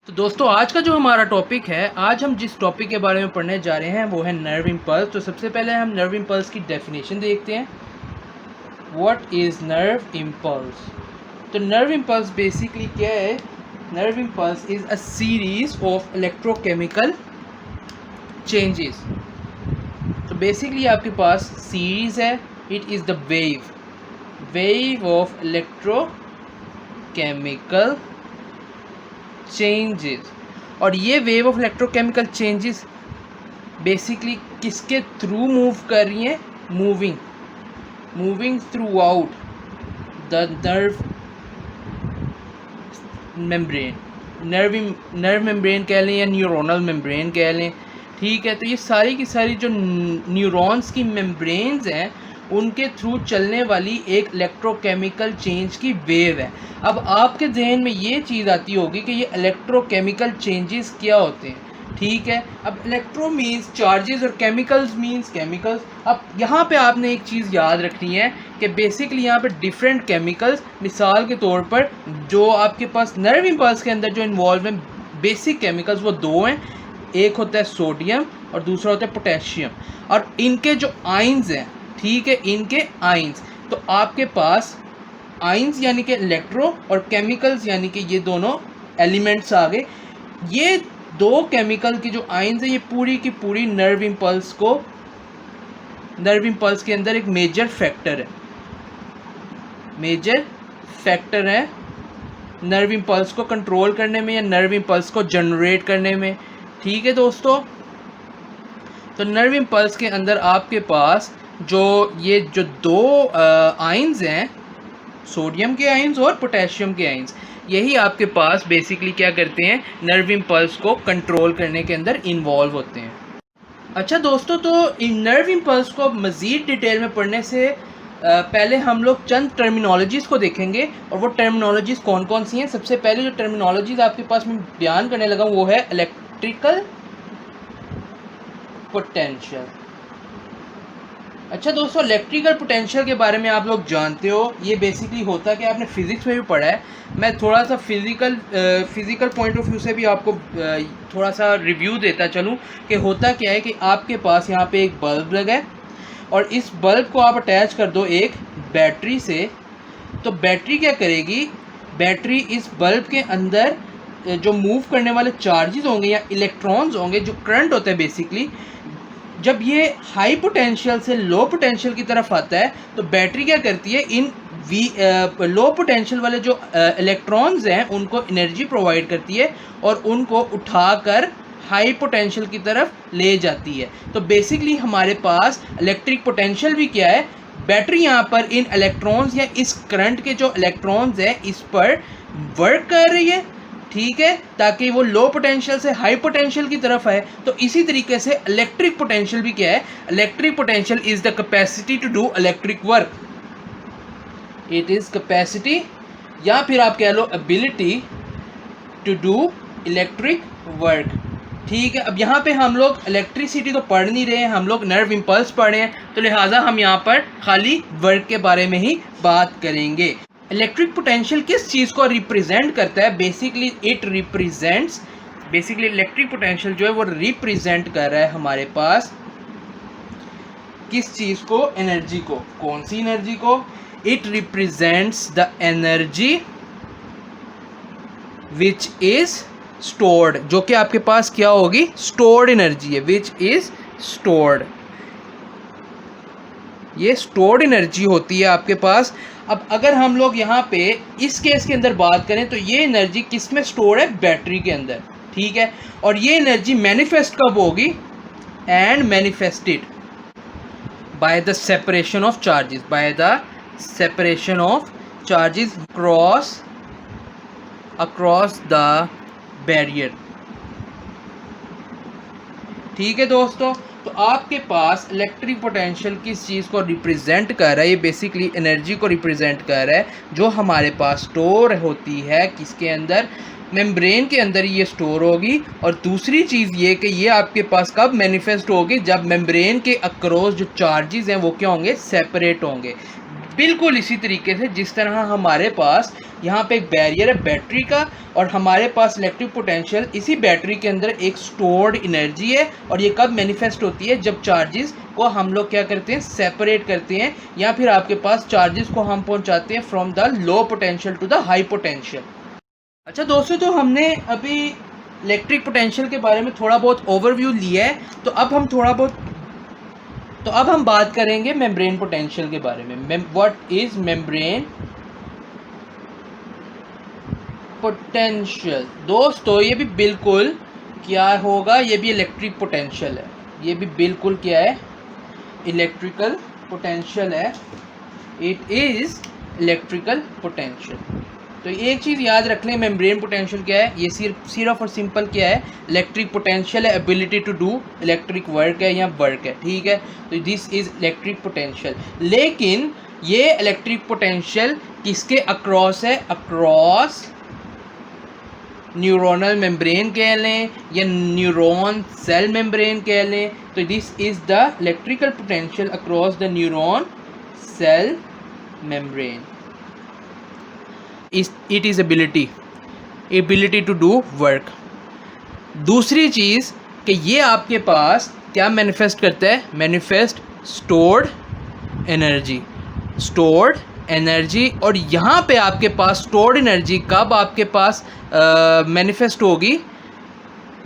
तो दोस्तों आज का जो हमारा टॉपिक है, आज हम जिस टॉपिक के बारे में पढ़ने जा रहे हैं वो है नर्व इम्पल्स। तो सबसे पहले हम नर्व इम्पल्स की डेफिनेशन देखते हैं। What is nerve impulse? तो नर्व इम्पल्स बेसिकली क्या है? Nerve impulse is a series of electrochemical changes. तो बेसिकली आपके पास सीरीज है, it is the wave of electrochemical changes. और ये wave of electrochemical changes basically किसके थ्रू मूव कर रही हैं? Moving through out the nerve membrane. Nerve membrane कह लें या न्यूरोनल मेम्ब्रेन कह लें, ठीक है। तो ये सारी की सारी जो न्यूरॉन्स की मेम्ब्रेन्स हैं उनके थ्रू चलने वाली एक इलेक्ट्रोकेमिकल चेंज की वेव है। अब आपके जहन में ये चीज़ आती होगी कि ये इलेक्ट्रोकेमिकल चेंजेस क्या होते हैं, ठीक है। अब इलेक्ट्रो मीन्स चार्जेस और केमिकल्स मीन्स केमिकल्स। अब यहाँ पे आपने एक चीज़ याद रखनी है कि बेसिकली यहाँ पे डिफरेंट केमिकल्स, मिसाल के तौर पर जो आपके पास नर्व इम्पल्स के अंदर जो इन्वॉल्व हैं बेसिक केमिकल्स वो दो हैं। एक होता है सोडियम और दूसरा होता है पोटेशियम। और इनके जो आयंस हैं, ठीक है, इनके आयंस, तो आपके पास आयंस यानी कि इलेक्ट्रो और केमिकल्स यानी कि ये दोनों एलिमेंट्स आ गए। ये दो केमिकल की जो आयंस है ये पूरी की पूरी नर्व इम्पल्स के अंदर एक मेजर फैक्टर है नर्व इम्पल्स को कंट्रोल करने में या नर्व इम्पल्स को जनरेट करने में, ठीक है दोस्तों। तो नर्व इम्पल्स के अंदर आपके पास जो दो आयंस हैं, सोडियम के आयंस और पोटेशियम के आयंस, यही आपके पास बेसिकली क्या करते हैं? नर्व इम्पल्स को कंट्रोल करने के अंदर इन्वॉल्व होते हैं। अच्छा दोस्तों, तो इन नर्व इम्पल्स को मज़ीद डिटेल में पढ़ने से पहले हम लोग चंद टर्मिनोलॉजीज़ को देखेंगे। और वो टर्मिनोलॉजीज़ कौन कौन सी हैं? सबसे पहले जो टर्मिनोलॉजीज़ आपके पास मैं बयान करने लगा वो है इलेक्ट्रिकल पोटेंशियल। अच्छा दोस्तों, इलेक्ट्रिकल पोटेंशियल के बारे में आप लोग जानते हो, ये बेसिकली होता है कि आपने फिज़िक्स में भी पढ़ा है। मैं थोड़ा सा फिज़िकल पॉइंट ऑफ व्यू से भी आपको थोड़ा सा रिव्यू देता चलूँ कि होता क्या है कि आपके पास यहाँ पे एक बल्ब लगा है और इस बल्ब को आप अटैच कर दो एक बैटरी से। तो बैटरी क्या करेगी? बैटरी इस बल्ब के अंदर जो मूव करने वाले चार्जेस होंगे या इलेक्ट्रॉन्स होंगे, जो करंट होता है बेसिकली, जब ये हाई पोटेंशियल से लो पोटेंशियल की तरफ आता है तो बैटरी क्या करती है? इन लो पोटेंशियल वाले जो इलेक्ट्रॉन्स हैं उनको एनर्जी प्रोवाइड करती है और उनको उठाकर हाई पोटेंशियल की तरफ ले जाती है। तो बेसिकली हमारे पास इलेक्ट्रिक पोटेंशियल भी क्या है? बैटरी यहाँ पर इन इलेक्ट्रॉन्स या इस करंट के जो इलेक्ट्रॉन्स हैं इस पर वर्क कर रही है, ठीक है, ताकि वो लो पोटेंशियल से हाई पोटेंशियल की तरफ आए। तो इसी तरीके से इलेक्ट्रिक पोटेंशियल भी क्या है? Electric potential is the capacity to do electric work. It is capacity या फिर आप कह लो ability to do electric work, ठीक है। अब यहाँ पे हम लोग इलेक्ट्रिसिटी तो पढ़ नहीं रहे हैं, हम लोग नर्व इम्पल्स पढ़ रहे हैं, तो लिहाजा हम यहाँ पर खाली वर्क के बारे में ही बात करेंगे। इलेक्ट्रिक पोटेंशियल किस चीज़ को रिप्रेजेंट करता है? बेसिकली इलेक्ट्रिक पोटेंशियल जो है वो रिप्रेजेंट कर रहा है हमारे पास किस चीज़ को? एनर्जी को। कौन सी एनर्जी को? It represents the energy which is stored, जो कि आपके पास क्या होगी? स्टोर्ड एनर्जी है, विच इज स्टोर्ड। ये स्टोर्ड एनर्जी होती है आपके पास। अब अगर हम लोग यहाँ पे इस केस के अंदर बात करें तो ये एनर्जी किस में स्टोर है? बैटरी के अंदर, ठीक है। और ये एनर्जी मैनिफेस्ट कब होगी? And manifested by the separation of charges across the barrier, ठीक है दोस्तों। तो आपके पास इलेक्ट्रिक पोटेंशियल किस चीज़ को रिप्रेजेंट कर रहा है? ये बेसिकली एनर्जी को रिप्रेजेंट कर रहा है जो हमारे पास स्टोर होती है किसके अंदर? मेम्ब्रेन के अंदर ये स्टोर होगी। और दूसरी चीज़ ये कि ये आपके पास कब मैनिफेस्ट होगी? जब मेम्ब्रेन के अक्रॉस जो चार्जेस हैं वो क्या होंगे? सेपरेट होंगे। बिल्कुल इसी तरीके से जिस तरह हमारे पास यहाँ पे एक बैरियर है बैटरी का, और हमारे पास इलेक्ट्रिक पोटेंशियल इसी बैटरी के अंदर एक स्टोर्ड एनर्जी है, और ये कब मैनिफेस्ट होती है, जब चार्जेस को हम लोग क्या करते हैं, सेपरेट करते हैं, या फिर आपके पास चार्जेस को हम पहुँचाते हैं from the low potential to the high potential. अच्छा दोस्तों, तो हमने अभी इलेक्ट्रिक पोटेंशियल के बारे में थोड़ा बहुत ओवरव्यू लिया है, तो अब हम बात करेंगे मेम्ब्रेन पोटेंशियल के बारे में। What is membrane potential? दोस्तों ये भी बिल्कुल क्या होगा, ये भी इलेक्ट्रिक पोटेंशियल है, ये भी बिल्कुल क्या है, इलेक्ट्रिकल पोटेंशियल है। It is electrical potential. तो एक चीज़ याद रख लें, मेम्ब्रेन पोटेंशियल क्या है, ये सिर्फ और सिंपल क्या है, इलेक्ट्रिक पोटेंशियल है, ability to do electric work है या वर्क है, ठीक है। तो दिस इज़ इलेक्ट्रिक पोटेंशियल। लेकिन ये इलेक्ट्रिक पोटेंशियल किसके अक्रॉस है, अक्रॉस न्यूरोनल मेम्ब्रेन कह लें या न्यूरॉन सेल मेम्ब्रेन कह लें, तो this is the electrical potential across the neuron cell membrane. It is ability to do work. दूसरी चीज़ कि ये आपके पास क्या मैनिफेस्ट करता है, मैनिफेस्ट स्टोर्ड एनर्जी। और यहाँ पे आपके पास स्टोर्ड एनर्जी कब आपके पास मैनिफेस्ट होगी,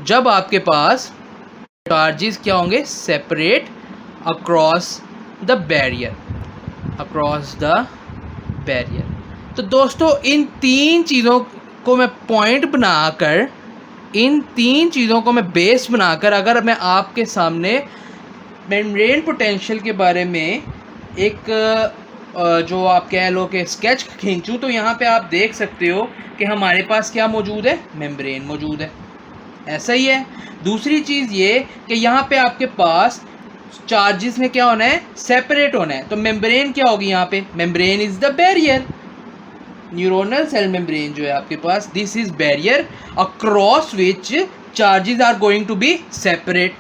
जब आपके पास चार्जेस क्या होंगे, सेपरेट अक्रॉस द बैरियर। तो दोस्तों इन तीन चीज़ों को मैं पॉइंट बनाकर, इन तीन चीज़ों को मैं बेस बनाकर अगर मैं आपके सामने मेम्ब्रेन पोटेंशियल के बारे में एक जो आप कह लो कि स्केच खींचूं, तो यहाँ पे आप देख सकते हो कि हमारे पास क्या मौजूद है, मेम्ब्रेन मौजूद है, ऐसा ही है। दूसरी चीज़ ये कि यहाँ पे आपके पास चार्जेस में क्या होना है, सेपरेट होना है। तो मेम्ब्रेन क्या होगी यहाँ पे, membrane is the barrier. Neuronal cell membrane जो है आपके पास, this is barrier across which charges are going to be separate,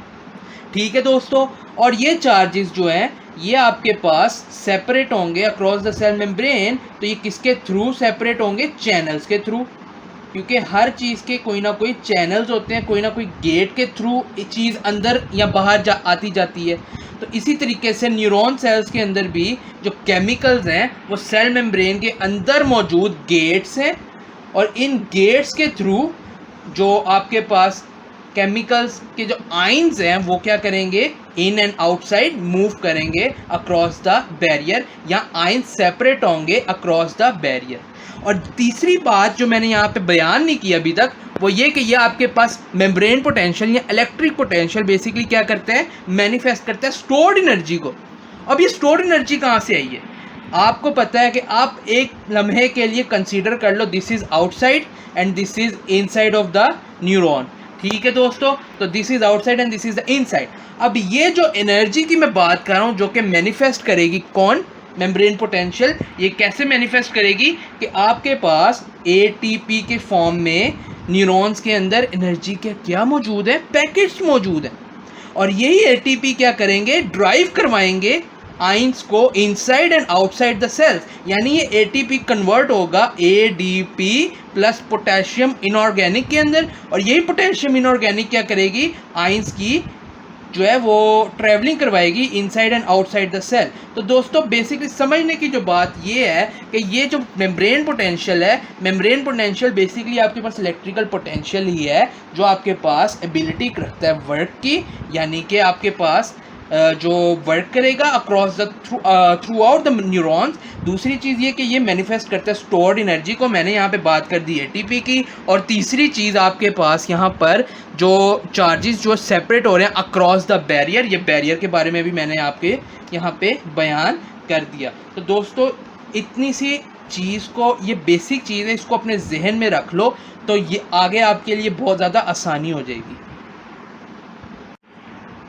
ठीक है दोस्तों। और ये चार्जेस जो हैं ये आपके पास सेपरेट होंगे अक्रॉस द सेल मेम्ब्रेन। तो ये किसके थ्रू सेपरेट होंगे, चैनल्स के थ्रू, क्योंकि हर चीज़ के कोई ना कोई चैनल्स होते हैं, कोई ना कोई गेट के थ्रू चीज़ अंदर या बाहर आती जाती है। तो इसी तरीके से न्यूरॉन सेल्स के अंदर भी जो केमिकल्स हैं वो सेल मेम्ब्रेन के अंदर मौजूद गेट्स हैं, और इन गेट्स के थ्रू जो आपके पास केमिकल्स के जो आइंस हैं वो क्या करेंगे, इन एंड आउटसाइड मूव करेंगे अक्रॉस द बैरियर, या आइंस सेपरेट होंगे अक्रॉस द बैरियर। और तीसरी बात जो मैंने यहाँ पे बयान नहीं की अभी तक, वो ये कि ये आपके पास मेम्ब्रेन पोटेंशियल या इलेक्ट्रिक पोटेंशियल बेसिकली क्या करते हैं, मैनिफेस्ट करते हैं स्टोर्ड एनर्जी को। अब ये स्टोर्ड एनर्जी कहाँ से आई है, आपको पता है कि आप एक लम्हे के लिए कंसीडर कर लो, this is outside and this is inside of the neuron, ठीक है दोस्तों। तो this is outside and this is the inside. अब ये जो एनर्जी की मैं बात कर रहा हूँ जो कि मैनिफेस्ट करेगी कौन, मेम्ब्रेन पोटेंशियल, ये कैसे मैनिफेस्ट करेगी कि आपके पास एटीपी के फॉर्म में न्यूरॉन्स के अंदर एनर्जी के क्या मौजूद है, पैकेट्स मौजूद हैं, और यही एटीपी क्या करेंगे, ड्राइव करवाएंगे आइंस को inside and outside the cells. यानी ये एटीपी कन्वर्ट होगा एडीपी प्लस पोटेशियम इनऑर्गेनिक के अंदर, और यही पोटेशियम इनऑर्गेनिक क्या करेगी, आइंस की जो है वो ट्रैवलिंग करवाएगी inside and outside the cell. तो दोस्तों बेसिकली समझने की जो बात ये है कि ये जो मेम्ब्रेन पोटेंशियल है, मेम्ब्रेन पोटेंशियल बेसिकली आपके पास इलेक्ट्रिकल पोटेंशियल ही है जो आपके पास एबिलिटी रखता है वर्क की, यानी कि आपके पास जो वर्क करेगा across the through out the neurons. दूसरी चीज़ ये कि ये मैनिफेस्ट करता है स्टोर्ड एनर्जी को, मैंने यहाँ पे बात कर दी एटीपी की। और तीसरी चीज़ आपके पास यहाँ पर जो चार्जेस जो सेपरेट हो रहे हैं अक्रॉस द बैरियर, ये बैरियर के बारे में भी मैंने आपके यहाँ पे बयान कर दिया। तो दोस्तों इतनी सी चीज़ को, ये बेसिक चीज़ है, इसको अपने जहन में रख लो तो ये आगे आपके लिए बहुत ज़्यादा आसानी हो जाएगी।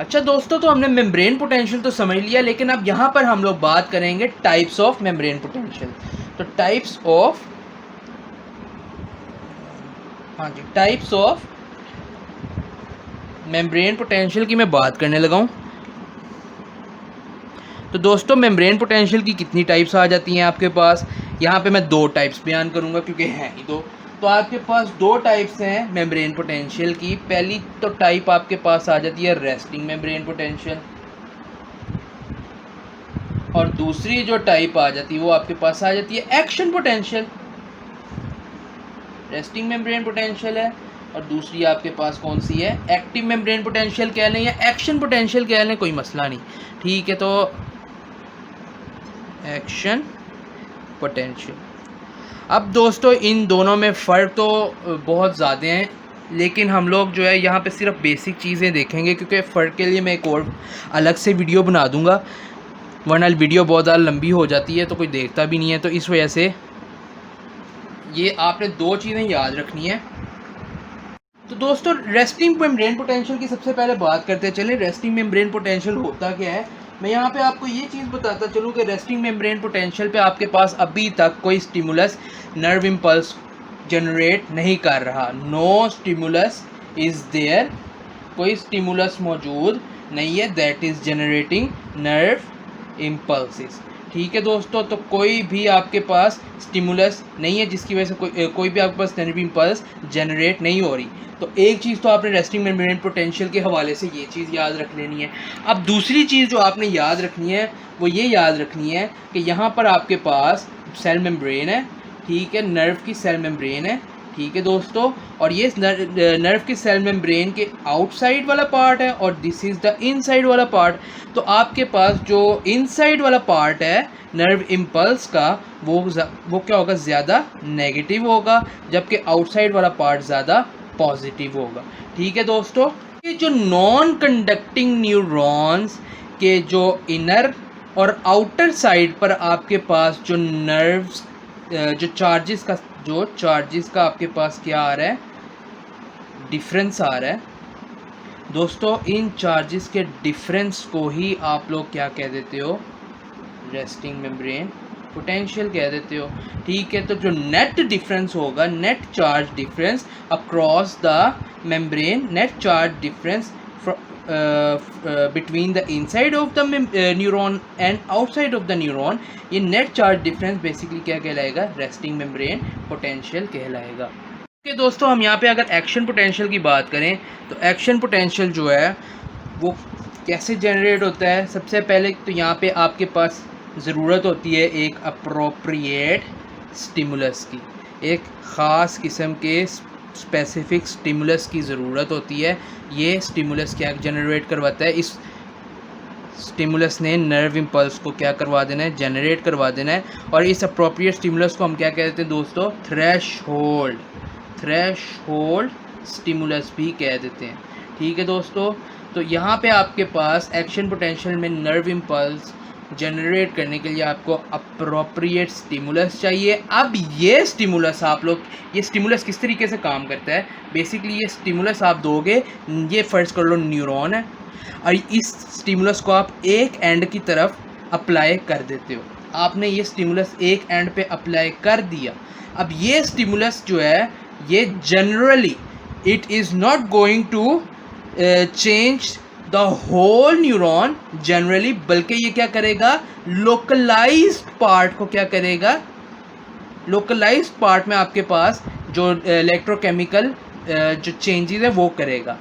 अच्छा दोस्तों, तो हमने मेम्ब्रेन पोटेंशियल तो समझ लिया, लेकिन अब यहाँ पर हम लोग बात करेंगे टाइप्स ऑफ मेम्ब्रेन पोटेंशियल। तो टाइप्स ऑफ मेम्ब्रेन पोटेंशियल की मैं बात करने लगा हूँ। तो दोस्तों मेम्ब्रेन पोटेंशियल की कितनी टाइप्स आ जाती हैं आपके पास, यहाँ पे मैं 2 टाइप्स बयान करूँगा क्योंकि हैं ही 2। तो आपके पास 2 टाइप्स हैं मेम्ब्रेन पोटेंशियल की। पहली तो टाइप आपके पास आ जाती है रेस्टिंग मेम्ब्रेन पोटेंशियल, और दूसरी जो टाइप आ जाती है वो आपके पास आ जाती है action potential. Resting membrane potential है और दूसरी आपके पास कौन सी है, एक्टिव मेम्ब्रेन पोटेंशियल कह लें या एक्शन पोटेंशियल कह लें, कोई मसला नहीं, ठीक है। तो एक्शन पोटेंशियल। अब दोस्तों इन दोनों में फ़र्क तो बहुत ज़्यादा हैं, लेकिन हम लोग जो है यहाँ पे सिर्फ बेसिक चीज़ें देखेंगे क्योंकि फ़र्क के लिए मैं एक और अलग से वीडियो बना दूँगा, वरना वीडियो बहुत ज़्यादा लंबी हो जाती है तो कोई देखता भी नहीं है। तो इस वजह से ये आपने 2 चीज़ें याद रखनी है। तो दोस्तों रेस्टिंग मेम्ब्रेन पोटेंशियल की सबसे पहले बात करते चले। रेस्टिंग मेम्ब्रेन पोटेंशियल होता क्या है, मैं यहाँ पे आपको ये चीज़ बताता चलूँ कि रेस्टिंग मेम्ब्रेन पोटेंशियल पे आपके पास अभी तक कोई स्टिमुलस नर्व इम्पल्स जनरेट नहीं कर रहा। नो स्टिमुलस इज़ देयर, कोई स्टिमुलस मौजूद नहीं है that is generating nerve impulses, ठीक है दोस्तों। तो कोई भी आपके पास स्टिमुलस नहीं है जिसकी वजह से कोई भी आपके पास नर्व इम्पल्स जनरेट नहीं हो रही। तो एक चीज़ तो आपने रेस्टिंग मेम्ब्रेन पोटेंशियल के हवाले से ये चीज़ याद रख लेनी है। अब दूसरी चीज़ जो आपने याद रखनी है वो ये याद रखनी है कि यहाँ पर आपके पास सेल मेम्ब्रेन है, ठीक है, नर्व की सेल मेम्ब्रेन है, ठीक है दोस्तों, और ये नर्व की सेल मेम्ब्रेन के आउटसाइड वाला पार्ट है और दिस इज़ द इनसाइड वाला पार्ट। तो आपके पास जो इनसाइड वाला पार्ट है नर्व इम्पल्स का वो क्या होगा, ज़्यादा नेगेटिव होगा, जबकि आउटसाइड वाला पार्ट ज़्यादा पॉजिटिव होगा, ठीक है दोस्तों। ये जो नॉन कंडक्टिंग न्यूरॉन्स के जो इनर और आउटर साइड पर आपके पास जो नर्व्स जो चार्जेस का आपके पास क्या आ रहा है, डिफरेंस आ रहा है दोस्तों, इन चार्जेस के डिफरेंस को ही आप लोग क्या कह देते हो, रेस्टिंग मेम्ब्रेन पोटेंशियल कह देते हो, ठीक है। तो जो नेट डिफरेंस होगा, net charge difference across the membrane, net charge difference between the inside of the neuron and outside of the neuron, ये नेट चार्ज डिफरेंस बेसिकली क्या कहलाएगा, रेस्टिंग मेम्ब्रेन पोटेंशियल कहलाएगा। ओके दोस्तों, हम यहाँ पे अगर एक्शन पोटेंशियल की बात करें तो एक्शन पोटेंशियल जो है वो कैसे जनरेट होता है। सबसे पहले तो यहाँ पे आपके पास ज़रूरत होती है एक अप्रोप्रिएट स्टिमुलस की, एक ख़ास किस्म के स्पेसिफिक स्टिमुलस की ज़रूरत होती है। ये स्टिमुलस क्या जनरेट करवाता है, इस स्टिमुलस ने नर्व इम्पल्स को क्या करवा देना है, जनरेट करवा देना है। और इस अप्रोप्रिएट स्टिमुलस को हम क्या कहते हैं दोस्तों, थ्रेशहोल्ड स्टिमुलस भी कह देते हैं, ठीक है दोस्तों। तो यहाँ पे आपके पास एक्शन पोटेंशियल में नर्व इम्पल्स जनरेट करने के लिए आपको अप्रोप्रिएट स्टिमुलस चाहिए। अब ये स्टिमुलस आप लोग, ये स्टिमुलस किस तरीके से काम करता है, बेसिकली ये स्टिमुलस आप दोगे, ये फर्स्ट कर लो न्यूरॉन है और इस स्टिमुलस को आप एक एंड की तरफ अप्लाई कर देते हो। आपने ये स्टिमुलस एक एंड पे अप्लाई कर दिया। अब ये स्टिमुलस जो है ये generally it is not going to change the whole neuron generally, बल्कि ये क्या करेगा, लोकलाइज्ड पार्ट को क्या करेगा, लोकलाइज्ड पार्ट में आपके पास जो इलेक्ट्रोकेमिकल जो चेंजेस है वो करेगा।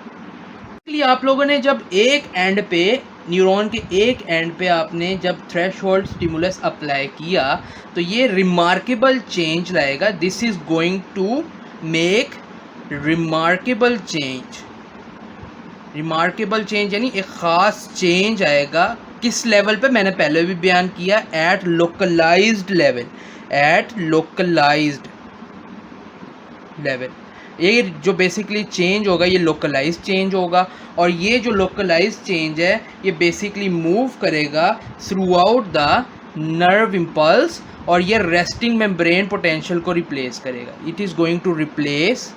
इसलिए आप लोगों ने जब एक एंड पे, न्यूरॉन के एक एंड पे आपने जब थ्रेशहोल्ड स्टिमुलस अप्लाई किया तो ये रिमार्केबल चेंज लाएगा। This is going to make remarkable change यानी एक ख़ास चेंज आएगा। किस लेवल पे, मैंने पहले भी बयान किया, एट लोकलाइज्ड लेवल। ये जो बेसिकली चेंज होगा ये लोकलाइज चेंज होगा, और ये जो लोकलाइज चेंज है ये बेसिकली मूव करेगा throughout the nerve impulse और ये रेस्टिंग मेम्ब्रेन पोटेंशियल को रिप्लेस करेगा। It is going to replace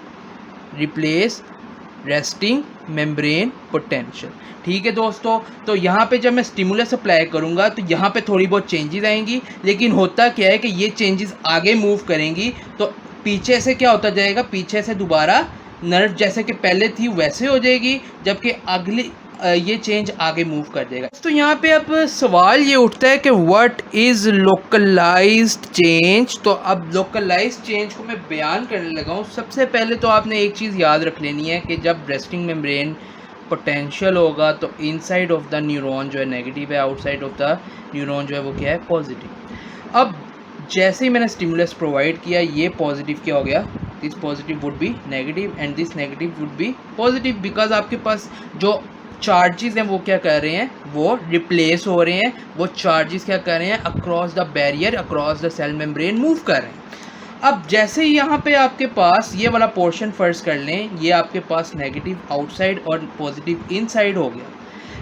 resting membrane potential, ठीक है दोस्तों। तो यहाँ पे जब मैं स्टिमुलस अप्लाई करूँगा तो यहाँ पे थोड़ी बहुत चेंजेस आएंगी, लेकिन होता क्या है कि ये चेंजेस आगे मूव करेंगी तो पीछे से क्या होता जाएगा, पीछे से दोबारा नर्व जैसे कि पहले थी वैसे हो जाएगी, जबकि ये चेंज आगे मूव कर देगा। तो यहाँ पे अब सवाल ये उठता है कि व्हाट इज़ लोकलाइज्ड चेंज। तो अब लोकलाइज्ड चेंज को मैं बयान करने लगा हूँ। सबसे पहले तो आपने एक चीज़ याद रख लेनी है कि जब रेस्टिंग मेम्ब्रेन पोटेंशियल होगा तो इनसाइड ऑफ द न्यूरॉन जो है नेगेटिव है, आउटसाइड ऑफ द न्यूरॉन जो है वो क्या है, पॉजिटिव। अब जैसे ही मैंने स्टिमुलस प्रोवाइड किया, ये पॉजिटिव क्या हो गया, this positive would be negative and this negative would be positive, because आपके पास जो चार्जेस हैं वो क्या कर रहे हैं, वो रिप्लेस हो रहे हैं। वो चार्जेस क्या कर रहे हैं, across the barrier, across the cell membrane move कर रहे हैं। अब जैसे ही यहाँ पे आपके पास ये वाला पोर्शन फर्ज कर लें, ये आपके पास नेगेटिव आउटसाइड और पॉजिटिव इनसाइड हो गया,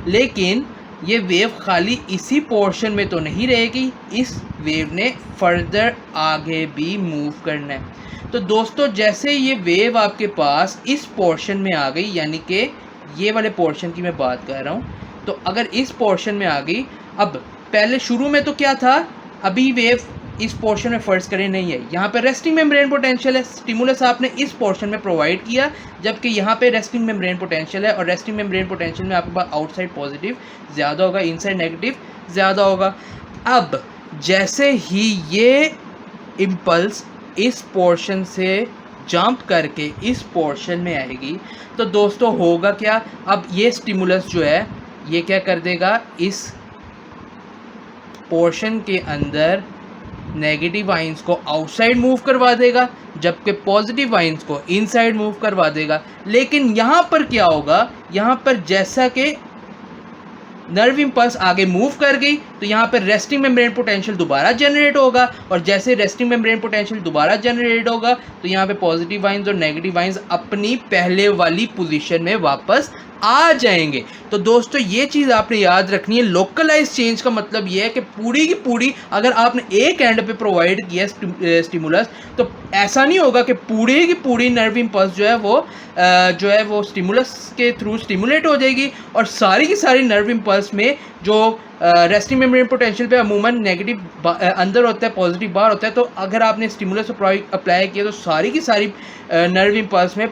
लेकिन ये वेव खाली इसी पोर्शन में तो नहीं रहेगी, इस वेव ने फर्दर आगे भी मूव करना है। तो दोस्तों जैसे ये वेव आपके पास इस पोर्शन में आ गई, यानी कि ये वाले पोर्शन की मैं बात कर रहा हूँ, तो अगर इस पोर्शन में आ गई, अब पहले शुरू में तो क्या था, अभी वेव इस पोर्शन में फर्ज करें नहीं है, यहाँ पे रेस्टिंग मेम्ब्रेन पोटेंशियल है, स्टिमुलस आपने इस पोर्शन में प्रोवाइड किया, जबकि यहाँ पे रेस्टिंग मेम्ब्रेन पोटेंशियल है, और रेस्टिंग मेम्ब्रेन पोटेंशियल में आपके पास आउटसाइड पॉजिटिव ज़्यादा होगा, इनसाइड नेगेटिव ज़्यादा होगा। अब जैसे ही ये इम्पल्स इस पोर्शन से जंप करके इस पोर्शन में आएगी, तो दोस्तों होगा क्या, अब ये स्टिमुलस जो है ये क्या कर देगा, इस पोर्शन के अंदर नेगेटिव आइंस को आउटसाइड मूव करवा देगा, जबकि पॉजिटिव आइंस को इनसाइड मूव करवा देगा। लेकिन यहाँ पर क्या होगा, यहाँ पर जैसा कि नर्व इम्पल्स आगे मूव कर गई, तो यहाँ पर रेस्टिंग मेम्ब्रेन पोटेंशियल दोबारा जनरेट होगा, और जैसे रेस्टिंग मेम्ब्रेन पोटेंशियल दोबारा जनरेट होगा, तो यहाँ पे पॉजिटिव आइंस और नेगेटिव आइंस अपनी पहले वाली पोजीशन में वापस आ जाएंगे। तो दोस्तों ये चीज़ आपने याद रखनी है। लोकलाइज चेंज का मतलब ये है कि पूरी की पूरी अगर आपने एक एंड पे प्रोवाइड किया स्टिमुलस, तो ऐसा नहीं होगा कि पूरी की पूरी नर्व इम्पल्स जो है वो स्टिमुलस के थ्रू स्टिमुलेट हो जाएगी, और सारी की सारी नर्व इम्पल्स में जो रेस्टिंग मेम्ब्रेन पोटेंशियल पे अमूमन नेगेटिव अंदर होता है, पॉजिटिव बाहर होता है। तो अगर आपने स्टिमुलस अप्लाई किया तो सारी की सारी नर्व इम्पल्स में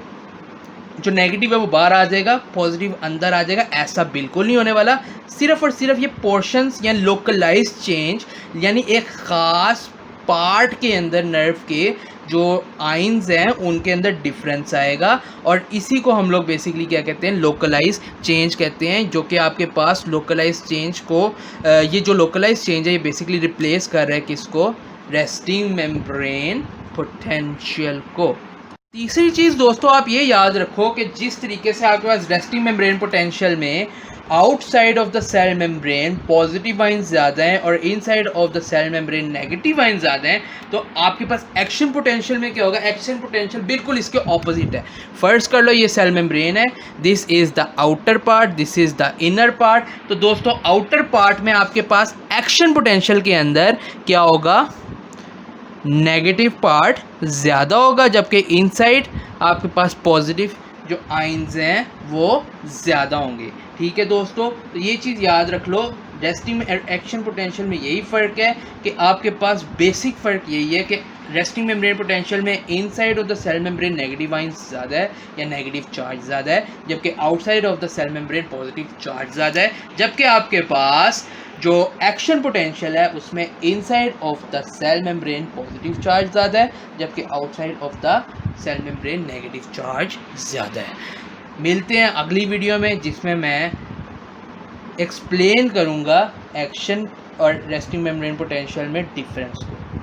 जो नेगेटिव है वो बाहर आ जाएगा, पॉजिटिव अंदर आ जाएगा। ऐसा बिल्कुल नहीं होने वाला। सिर्फ और सिर्फ ये पोर्शंस या लोकलाइज चेंज, यानी एक ख़ास पार्ट के अंदर नर्व के जो आइंस हैं उनके अंदर डिफरेंस आएगा, और इसी को हम लोग बेसिकली क्या कहते हैं, लोकलाइज चेंज कहते हैं। जो कि आपके पास लोकलाइज चेंज को ये जो लोकलाइज चेंज है ये बेसिकली रिप्लेस कर रहा है किसको, रेस्टिंग मेम्ब्रेन पोटेंशियल को। तीसरी चीज़ दोस्तों आप ये याद रखो कि जिस तरीके से आपके पास रेस्टिंग मेम्ब्रेन पोटेंशियल में outside of the cell membrane positive ions ज़्यादा हैं और inside of the cell membrane negative ions ज़्यादा हैं, तो आपके पास एक्शन पोटेंशियल में क्या होगा, एक्शन पोटेंशियल बिल्कुल इसके ऑपोजिट है। फर्ज कर लो ये सेल मेम्ब्रेन है, this is the outer part, this is the inner part. तो दोस्तों आउटर पार्ट में आपके पास एक्शन पोटेंशियल के अंदर क्या होगा, नेगेटिव पार्ट ज़्यादा होगा, जबकि इनसाइड आपके पास पॉजिटिव जो आइंस हैं वो ज़्यादा होंगे। ठीक है दोस्तों, तो ये चीज़ याद रख लो। रेस्टिंग एक्शन पोटेंशियल में यही फ़र्क है कि आपके पास बेसिक फ़र्क यही है कि रेस्टिंग मेम्ब्रेन पोटेंशियल में inside of the cell membrane negative ions ज़्यादा है या नेगेटिव चार्ज ज़्यादा है, जबकि outside of the cell membrane positive charge ज़्यादा है। जबकि आपके पास जो एक्शन पोटेंशियल है उसमें inside of the cell membrane positive charge ज़्यादा है, जबकि outside of the cell membrane negative charge ज़्यादा है। मिलते हैं अगली वीडियो में जिसमें मैं एक्सप्लेन करूँगा एक्शन और रेस्टिंग मेम्ब्रेन पोटेंशियल में डिफरेंस को।